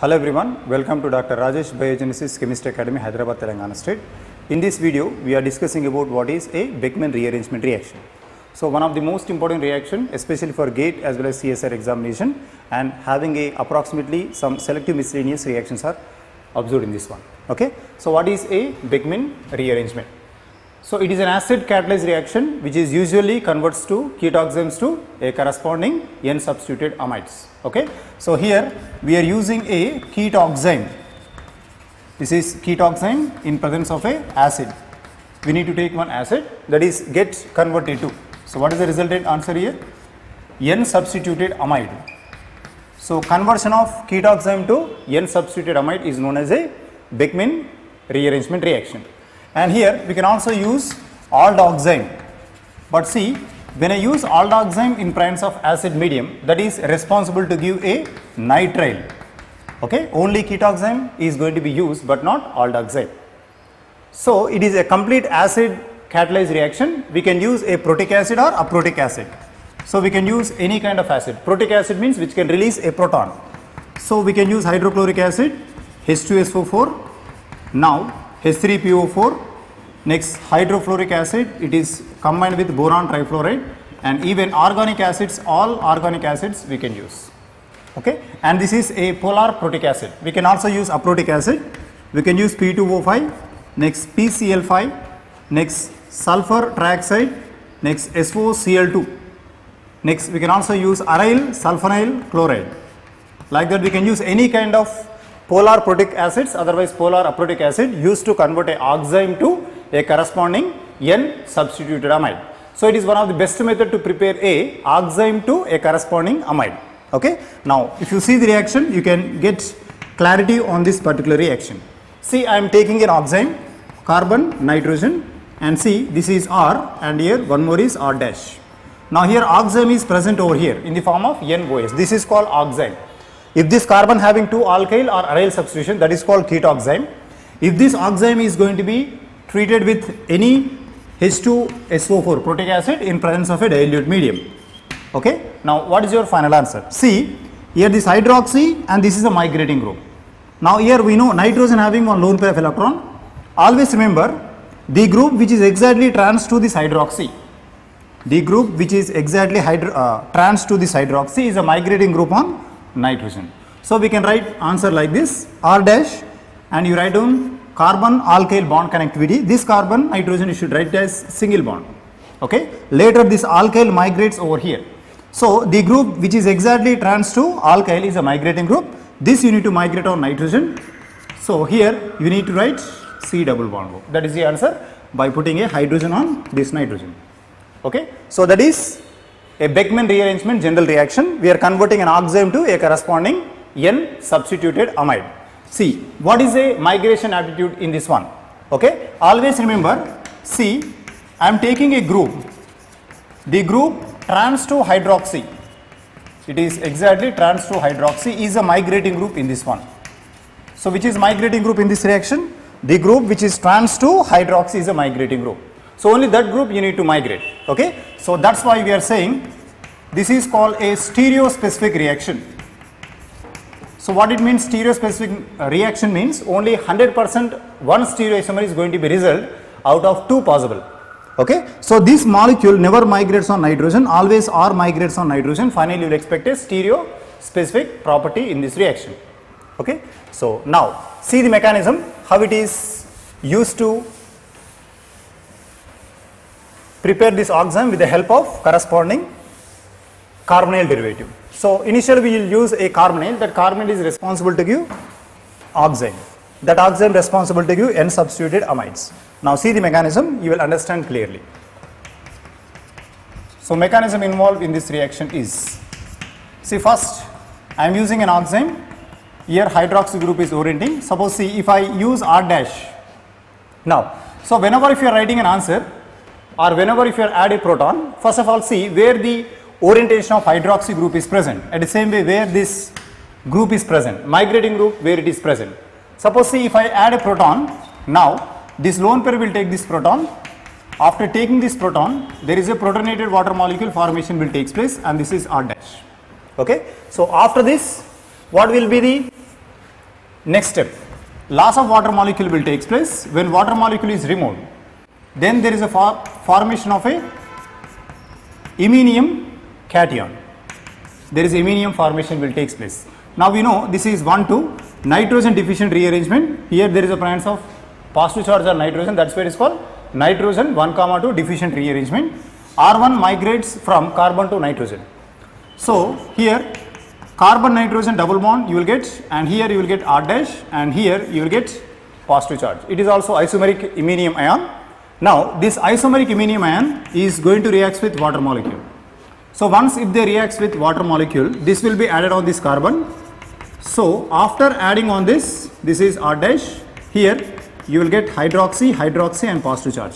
Hello everyone, welcome to Dr. Rajesh Biogenesis Chemistry Academy, Hyderabad, Telangana State. In this video, we are discussing about what is a Beckmann rearrangement reaction. So one of the most important reaction, especially for GATE as well as CSR examination, and having a approximately some selective miscellaneous reactions are observed in this one. Okay. So what is a Beckmann rearrangement? So it is an acid catalyzed reaction which is usually converts to ketoxames to a corresponding N substituted amides. Okay. So here we are using a ketoxame. This is ketoxame in presence of a acid. We need to take one acid that is get converted to. So what is the resultant answer here? N substituted amide. So conversion of ketoxame to N substituted amide is known as a Beckmann rearrangement reaction. And here we can also use aldoxame. But see, when I use aldoxame in presence of acid medium, that is responsible to give a nitrile. Okay, only ketoxame is going to be used, but not aldoxame. So it is a complete acid catalyzed reaction. We can use a protic acid or aprotic acid. So we can use any kind of acid. Protic acid means which can release a proton. So we can use hydrochloric acid, H2SO4. Now H3PO4, next hydrofluoric acid, it is combined with boron trifluoride, and even organic acids, all organic acids we can use. Okay, and this is a polar protic acid. We can also use aprotic acid. We can use P2O5, next PCl5, next sulfur trioxide, next SOCl2. Next we can also use aryl sulfonyl chloride. Like that we can use any kind of polar protic acids, otherwise polar aprotic acid, used to convert a oxime to a corresponding N substituted amide. So it is one of the best method to prepare a oxime to a corresponding amide. Okay. Now if you see the reaction, you can get clarity on this particular reaction. See, I am taking an oxime, carbon, nitrogen, and see, this is R, and here one more is R dash. Now here oxime is present over here in the form of NOS. This is called oxime. If this carbon having two alkyl or aryl substitution, that is called ketoxime. If this oxime is going to be treated with any H2SO4 protic acid in presence of a dilute medium. Okay. Now what is your final answer? See, here this hydroxy and this is a migrating group. Now here we know nitrogen having one lone pair of electron. Always remember the group which is exactly trans to this hydroxy. The group which is exactly trans to this hydroxy is a migrating group on nitrogen. So we can write answer like this, R dash, and you write down carbon alkyl bond connectivity. This carbon nitrogen you should write as single bond. Okay. Later this alkyl migrates over here. So the group which is exactly trans to alkyl is a migrating group. This you need to migrate on nitrogen. So here you need to write C double bond O. That is the answer by putting a hydrogen on this nitrogen. Okay. So that is a Beckmann rearrangement general reaction. We are converting an oxime to a corresponding N substituted amide. See, what is a migration aptitude in this one? Okay. Always remember, see, I am taking a group. The group trans to hydroxy. It is exactly trans to hydroxy is a migrating group in this one. So which is migrating group in this reaction? The group which is trans to hydroxy is a migrating group. So only that group you need to migrate. Okay. So that's why we are saying this is called a stereospecific reaction. So what it means, stereospecific reaction means only 100% one stereoisomer is going to be result out of two possible. Okay. So this molecule never migrates on nitrogen, always R migrates on nitrogen. Finally you will expect a stereospecific property in this reaction. Okay. So now see the mechanism, how it is used to prepare this oxime with the help of corresponding carbonyl derivative. So initially we will use a carbonyl. That carbonyl is responsible to give oxime. That oxime responsible to give N substituted amides. Now see the mechanism, you will understand clearly. So mechanism involved in this reaction is, see, first I am using an oxime. Here hydroxy group is orienting. Suppose see, if I use R dash. Now, so whenever if you are writing an answer, or whenever if you add a proton, first of all see where the orientation of hydroxy group is present. At the same way where this group is present, migrating group where it is present. Suppose see, if I add a proton, now this lone pair will take this proton. After taking this proton, there is a protonated water molecule formation will take place, and this is R dash. Okay. So after this, what will be the Next step, loss of water molecule will take place. When water molecule is removed, then there is a formation of a iminium cation. There is iminium formation will take place. Now we know this is 1,2 nitrogen deficient rearrangement. Here there is a presence of positive charge on nitrogen, that's why it is called nitrogen 1,2 deficient rearrangement. R1 migrates from carbon to nitrogen. So here carbon nitrogen double bond you will get, and here you will get R dash, and here you will get positive charge. It is also isomeric iminium ion. Now this isomeric iminium ion is going to react with water molecule. So once if they reacts with water molecule, this will be added on this carbon. So after adding on this is R dash, here you will get hydroxy, hydroxy and positive charge.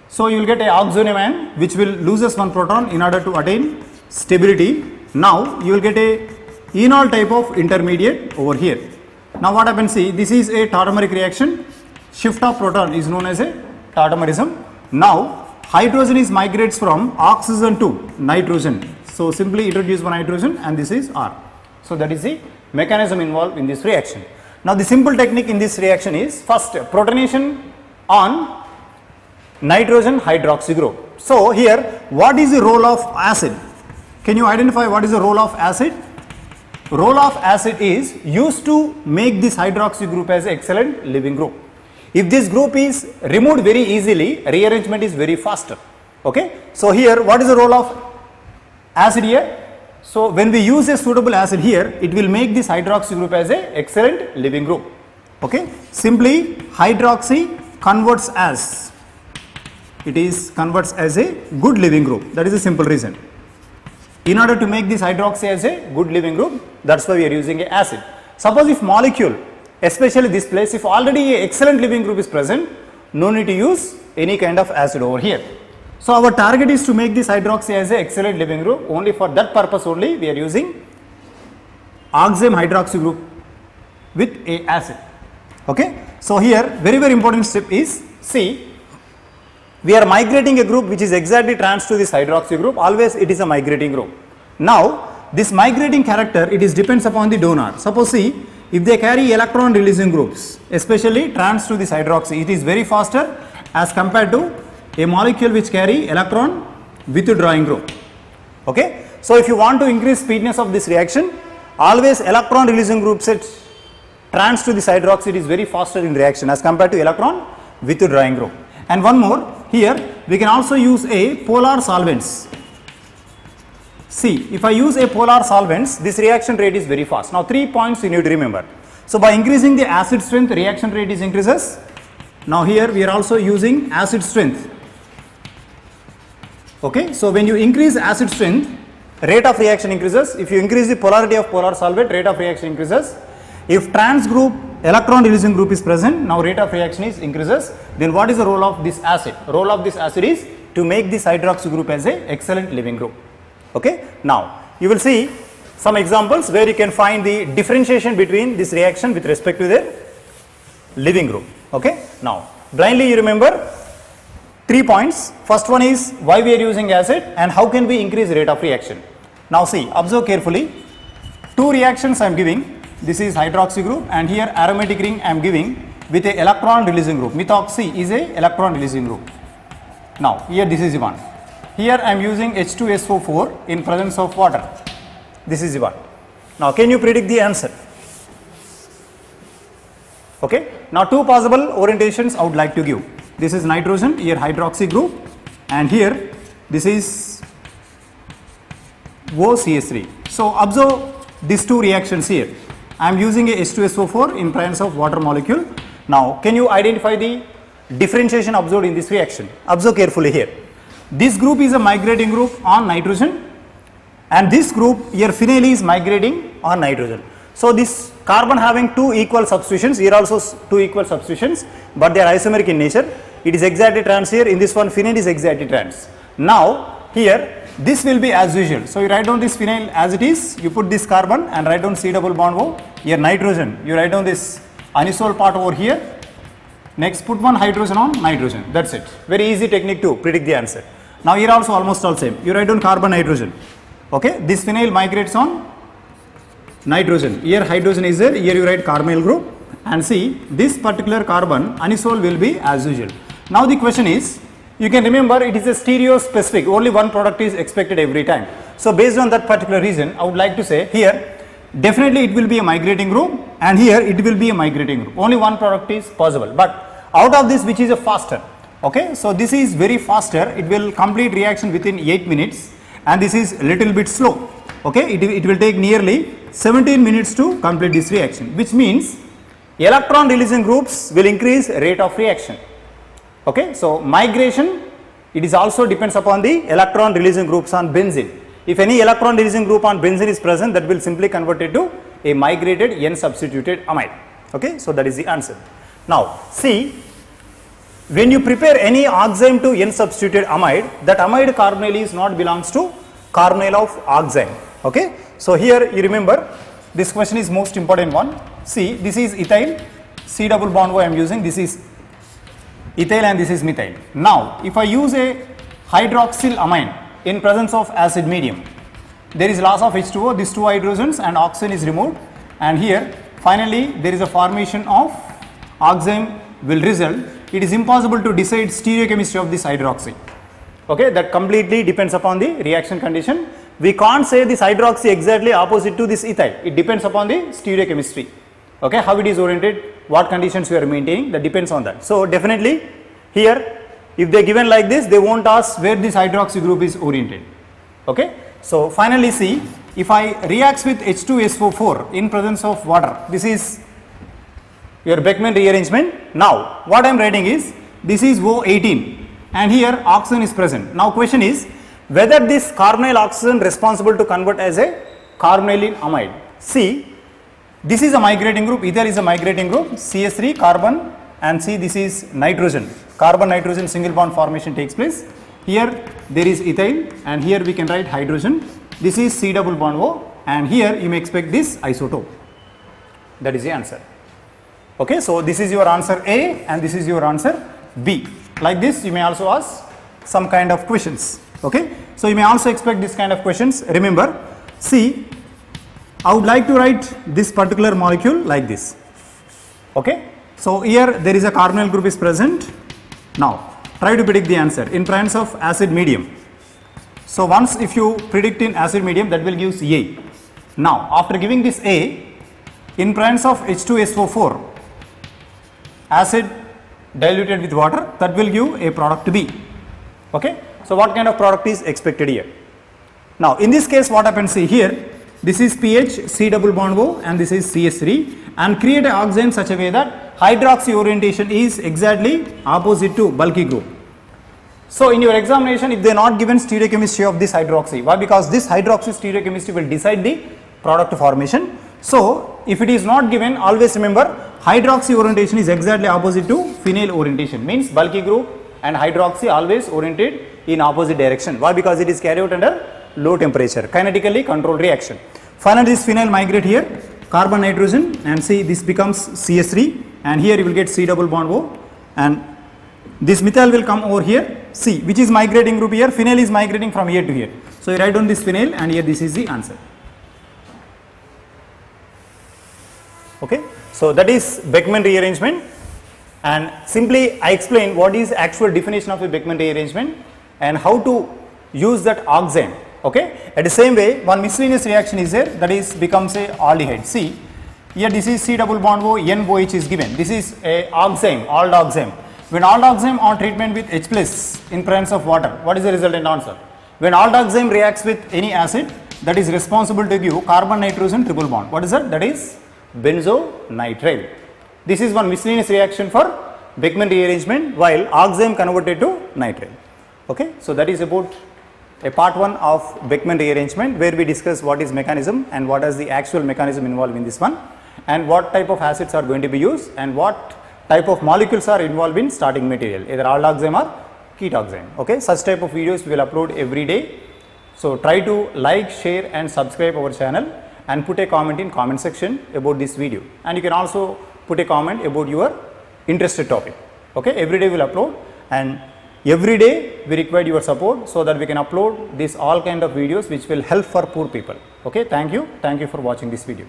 So you will get a oxonium ion which will loses one proton in order to attain stability. Now you will get a enol type of intermediate over here. Now what happens, see, this is a tautomeric reaction. Shift of proton is known as a tautomerism. Now hydrogen is migrates from oxygen to nitrogen. So simply introduce one hydrogen and this is R. So that is the mechanism involved in this reaction. Now the simple technique in this reaction is first protonation on nitrogen hydroxy group. So here what is the role of acid? Can you identify what is the role of acid? Role of acid is used to make this hydroxy group as an excellent living group. If this group is removed very easily, rearrangement is very faster. Okay. So here what is the role of acid here? So when we use a suitable acid here, it will make this hydroxy group as an excellent living group. Okay. Simply hydroxy converts as, it is converts as a good living group. That is a simple reason. In order to make this hydroxy as a good living group, that's why we are using a acid. Suppose if molecule, especially this place, if already a excellent living group is present, no need to use any kind of acid over here. So our target is to make this hydroxy as a excellent living group. Only for that purpose only we are using oxime hydroxy group with a acid. Okay. So here very important step is, see, we are migrating a group which is exactly trans to this hydroxy group. Always it is a migrating group. Now this migrating character, it is depends upon the donor. Suppose see, if they carry electron releasing groups, especially trans to this hydroxy, it is very faster as compared to a molecule which carry electron withdrawing group. Okay. So if you want to increase speediness of this reaction, always electron releasing group set trans to this hydroxy, it is very faster in reaction as compared to electron withdrawing group. And one more, here we can also use a polar solvents. See, if I use a polar solvents, this reaction rate is very fast. Now 3 points you need to remember. So by increasing the acid strength, reaction rate is increases. Now here we are also using acid strength. Okay, so when you increase acid strength, rate of reaction increases. If you increase the polarity of polar solvent, rate of reaction increases. If trans group, electron releasing group is present, now rate of reaction is increases. Then what is the role of this acid? Role of this acid is to make this hydroxy group as a excellent living group. Okay. Now you will see some examples where you can find the differentiation between this reaction with respect to the living group. Okay. Now blindly you remember 3 points. First one is why we are using acid and how can we increase rate of reaction. Now see, observe carefully, 2 reactions I am giving. This is hydroxy group and here aromatic ring I am giving with a electron releasing group. Methoxy is a electron releasing group. Now here this is the one. Here I am using H2SO4 in presence of water. This is the one. Now can you predict the answer? Okay. Now 2 possible orientations I would like to give. This is nitrogen, here hydroxy group, and here this is OCH3. So observe these 2 reactions here. I am using a H2SO4 in presence of water molecule. Now can you identify the differentiation observed in this reaction? Observe carefully here. This group is a migrating group on nitrogen and this group here phenyl is migrating on nitrogen. So this carbon having 2 equal substitutions, here also 2 equal substitutions, but they are isomeric in nature. It is exactly trans here, in this one phenyl is exactly trans. Now here this will be as usual. So you write down this phenyl as it is, you put this carbon and write down C double bond O. Here nitrogen, you write down this anisole part over here. Next put one hydrogen on nitrogen, that's it. Very easy technique to predict the answer. Now here also almost all same, you write down carbon nitrogen. Okay, this phenyl migrates on nitrogen. Here hydrogen is there, here you write carbonyl group, and see this particular carbon anisole will be as usual. Now the question is, you can remember it is a stereo specific, only one product is expected every time. So based on that particular reason, I would like to say here definitely it will be a migrating group, and here it will be a migrating group. Only one product is possible, but out of this which is a faster. Okay, so this is very faster, it will complete reaction within 8 minutes, and this is a little bit slow. Okay, it will take nearly 17 minutes to complete this reaction, which means electron releasing groups will increase rate of reaction. Okay, so migration, it is also depends upon the electron releasing groups on benzene. If any electron releasing group on benzene is present, that will simply convert it to a migrated N substituted amide. Okay, so that is the answer. Now see, when you prepare any oxime to N substituted amide, that amide carbonyl is not belongs to carbonyl of oxime. Okay, so here you remember this question is most important one. See, this is ethyl, C double bond O I am using, this is ethyl and this is methyl. Now if I use a hydroxyl amine in presence of acid medium, there is loss of H2O, these two hydrogens and oxygen is removed, and here finally there is a formation of oxime will result. It is impossible to decide stereochemistry of this hydroxy. Okay, that completely depends upon the reaction condition. We can't say this hydroxy exactly opposite to this ethyl. It depends upon the stereochemistry. Okay, how it is oriented, what conditions we are maintaining, that depends on that. So definitely here, if they given like this, they won't ask where this hydroxy group is oriented. Okay, so finally see, if I reacts with H2SO4 in presence of water, this is your Beckmann rearrangement. Now what I am writing is, this is O18 and here oxygen is present. Now question is whether this carbonyl oxygen responsible to convert as a carbonyl amide. See, this is a migrating group, ether is a migrating group, CS3 carbon, and see this is nitrogen, carbon nitrogen single bond formation takes place. Here there is ethyl and here we can write hydrogen, this is C double bond O, and here you may expect this isotope. That is the answer. Okay, so this is your answer A and this is your answer B. Like this you may also ask some kind of questions. Okay, so you may also expect this kind of questions. Remember, see, I would like to write this particular molecule like this. Okay, so here there is a carbonyl group is present. Now try to predict the answer in presence of acid medium. So once if you predict in acid medium, that will give A. Now after giving this A, in presence of H2SO4, acid diluted with water, that will give a product B. Okay, so what kind of product is expected here? Now in this case what happens, see here, this is pH C double bond O and this is CS3, and create an oxime such a way that hydroxy orientation is exactly opposite to bulky group. So in your examination, if they are not given stereochemistry of this hydroxy, why? Because this hydroxy stereochemistry will decide the product formation. So if it is not given, always remember hydroxy orientation is exactly opposite to phenyl orientation, means bulky group and hydroxy always oriented in opposite direction. Why? Because it is carried out under low temperature, kinetically controlled reaction. Finally this phenyl migrate here, carbon nitrogen, and see this becomes CS3, and here you will get C double bond O, and this methyl will come over here, C, which is migrating group here, phenyl is migrating from here to here. So you write down this phenyl and here this is the answer. Okay, so that is Beckmann rearrangement, and simply I explain what is actual definition of a Beckmann rearrangement and how to use that oxime. Okay, at the same way one miscellaneous reaction is there, that is becomes a aldehyde. See here this is C double bond O, NOH is given, this is a oxime, aldoxime. When aldoxime on treatment with H plus in presence of water, what is the resultant answer? When aldoxime reacts with any acid, that is responsible to give carbon nitrogen triple bond. What is that? That is benzonitrile. This is one miscellaneous reaction for Beckmann rearrangement, while oxime converted to nitrile. Okay, so that is about a part 1 of Beckmann rearrangement, where we discuss what is mechanism and what is the actual mechanism involved in this one, and what type of acids are going to be used and what type of molecules are involved in starting material, either aldoxime or ketoxime. Okay, such type of videos we will upload every day. So try to like, share and subscribe our channel, and put a comment in comment section about this video, and you can also put a comment about your interested topic. Okay, every day we will upload, and every day we require your support so that we can upload this all kind of videos which will help for poor people. Okay, thank you for watching this video.